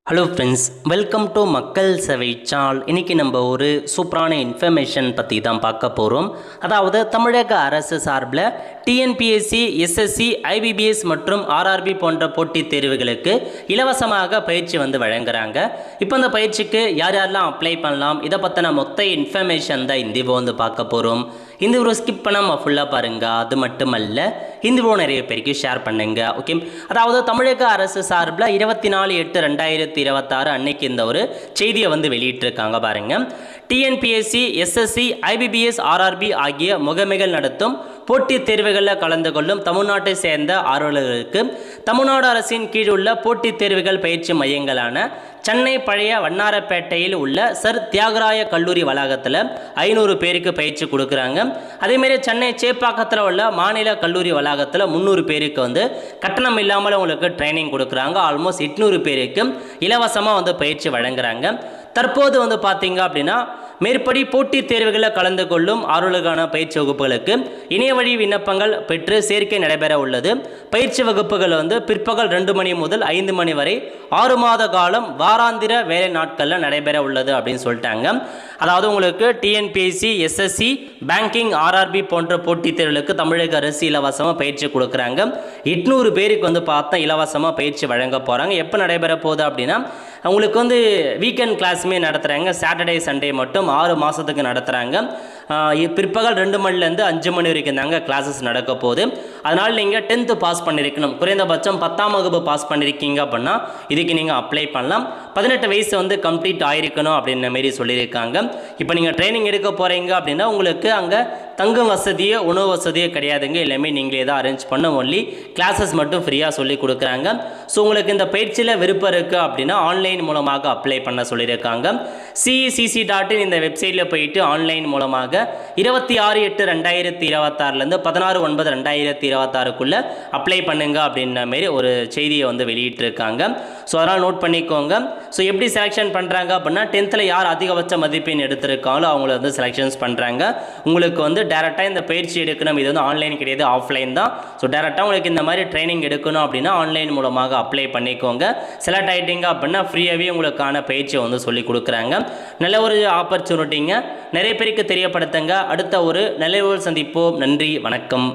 Hello friends, welcome to மக்கள் சேவை channel. இன்றைக்கி நம்ம ஒரு சூப்பரான இன்ஃபர்மேஷன் பற்றி தான் பார்க்க போகிறோம். அதாவது தமிழக அரசு சார்பில் டிஎன்பிஎஸ்சி, எஸ்எஸ்சி, ஐபிபிஎஸ் மற்றும் ஆர்ஆர்பி போன்ற போட்டித் தேர்வுகளுக்கு இலவசமாக பயிற்சி வழங்குறாங்க. இப்போ இந்த பயிற்சிக்கு யார் யாரெல்லாம் அப்ளை பண்ணலாம், இதை பற்றின மொத்த இன்ஃபர்மேஷன் தான் இந்த வந்து பார்க்க போகிறோம். இந்த ஒரு ஸ்கிப் பண்ணாமல் ஃபுல்லாக பாருங்கள். அது மட்டுமல்ல, இந்த நிறைய பேருக்கு ஷேர் பண்ணுங்க. ஓகே, அதாவது தமிழக அரசு சார்பில் 24/8/2026 அன்னைக்கு இந்த ஒரு செய்தியை வெளியிட்டிருக்காங்க பாருங்க. டிஎன்பிஎஸ்சி, எஸ்எஸ்சி, ஐபிபிஎஸ், ஆர்ஆர்பி ஆகிய முகமைகள் நடத்தும் போட்டித் தேர்வுகளில் கலந்து கொள்ளும் தமிழ்நாட்டை சேர்ந்த ஆர்வலர்களுக்கு தமிழ்நாடு அரசின் கீழ் உள்ள போட்டித் தேர்வுகள் பயிற்சி மையங்களான சென்னை பழைய வண்ணாரப்பேட்டையில் உள்ள சர் தியாகராய கல்லூரி வளாகத்தில் 500 பேருக்கு பயிற்சி கொடுக்குறாங்க. அதேமாரி சென்னை சேப்பாக்கத்தில் உள்ள மாநில கல்லூரி வளாகத்தில் 300 பேருக்கு கட்டணம் இல்லாமல் உங்களுக்கு ட்ரைனிங் கொடுக்குறாங்க. ஆல்மோஸ்ட் 800 பேருக்கு இலவசமாக பயிற்சி வழங்குறாங்க. தற்போது பார்த்தீங்க அப்படின்னா மேற்படி போட்டித் தேர்வுகளில் கலந்து கொள்ளும் ஆர்வலர்களுக்கான பயிற்சி வகுப்புகளுக்கு இணைய வழி விண்ணப்பங்கள் பெற்று சேர்க்கை நடைபெற உள்ளது. பயிற்சி வகுப்புகள் பிற்பகல் 2 மணி முதல் 5 மணி வரை 6 மாத காலம் வாராந்திர வேலை நாட்களில் நடைபெற உள்ளது அப்படின்னு சொல்லிட்டாங்க. அதாவது உங்களுக்கு டிஎன்பிஎஸ்சி, எஸ்எஸ்சி, பேங்கிங், ஆர்ஆர்பி போன்ற போட்டித் தேர்வுகளுக்கு தமிழக அரசு இலவசமாக பயிற்சி கொடுக்குறாங்க. 800 பேருக்கு பார்த்தா இலவசமாக பயிற்சி வழங்க போகிறாங்க. எப்போ நடைபெற போகுது அப்படின்னா உங்களுக்கு வீக்கெண்ட் கிளாஸுமே நடத்துகிறாங்க. சாட்டர்டே சண்டே மட்டும் 6 மாதத்துக்கு நடத்துகிறாங்க. பிற்பகல் 2 மணிலேருந்து 5 மணி வரைக்கும் தாங்க கிளாஸஸ் நடக்க போகுது. அதனால் நீங்கள் 10th பாஸ் பண்ணியிருக்கணும். குறைந்தபட்சம் 10ஆம் வகுப்பு பாஸ் பண்ணியிருக்கீங்க அப்படின்னா இதுக்கு நீங்கள் அப்ளை பண்ணலாம். 18 வயசு கம்ப்ளீட் ஆகிருக்கணும் அப்படின்ற மாரி சொல்லியிருக்காங்க. இப்போ நீங்கள் ட்ரைனிங் எடுக்க போகிறீங்க அப்படின்னா உங்களுக்கு அங்கே தங்கும் வசதியோ உணவு வசதியோ கிடையாதுங்க. எல்லாமே நீங்களே தான் அரேஞ்ச் பண்ண, ஒன்லி கிளாஸஸ் மட்டும் ஃப்ரீயாக சொல்லி கொடுக்குறாங்க. ஸோ உங்களுக்கு இந்த பயிற்சியில் விருப்பம் இருக்குது அப்படின்னா ஆன்லைன் மூலமாக அப்ளை பண்ண சொல்லியிருக்காங்க. CECC.in இந்த வெப்சைட்டில் போயிட்டு ஆன்லைன் மூலமாக 26/8/2026 16/9/2026 அப்ளை பண்ணுங்க அப்படின்ற மாரி ஒரு செய்தியை வெளியிட்டிருக்காங்க. ஸோ அதனால் நோட் பண்ணிக்கோங்க. ஸோ எப்படி செலெக்ஷன் பண்ணுறாங்க அப்படின்னா 10th யார் அதிகபட்ச மதிப்பெண் எடுத்திருக்காங்களோ அவங்கள செலெக்ஷன்ஸ் பண்ணுறாங்க. உங்களுக்கு டேரெக்டாக இந்த பயிற்சி எடுக்கணும். இது ஆன்லைன் கிடையாது, ஆஃப்லைன் தான். ஸோ டேரெக்டாக உங்களுக்கு இந்த மாதிரி ட்ரைனிங் எடுக்கணும் அப்படின்னா ஆன்லைன் மூலமாக அப்ளை பண்ணிக்கோங்க. செலக்ட் ஆகிட்டீங்க அப்படின்னா ஃப்ரீயாகவே உங்களுக்கான பயிற்சியை சொல்லி கொடுக்குறாங்க. நல்ல ஒரு ஆப்பர்ச்சுனிட்டிங்க. நிறைய பேருக்கு தெரியப்படுத்துங்க. அடுத்த ஒரு நல்ல சந்திப்போம். நன்றி, வணக்கம்.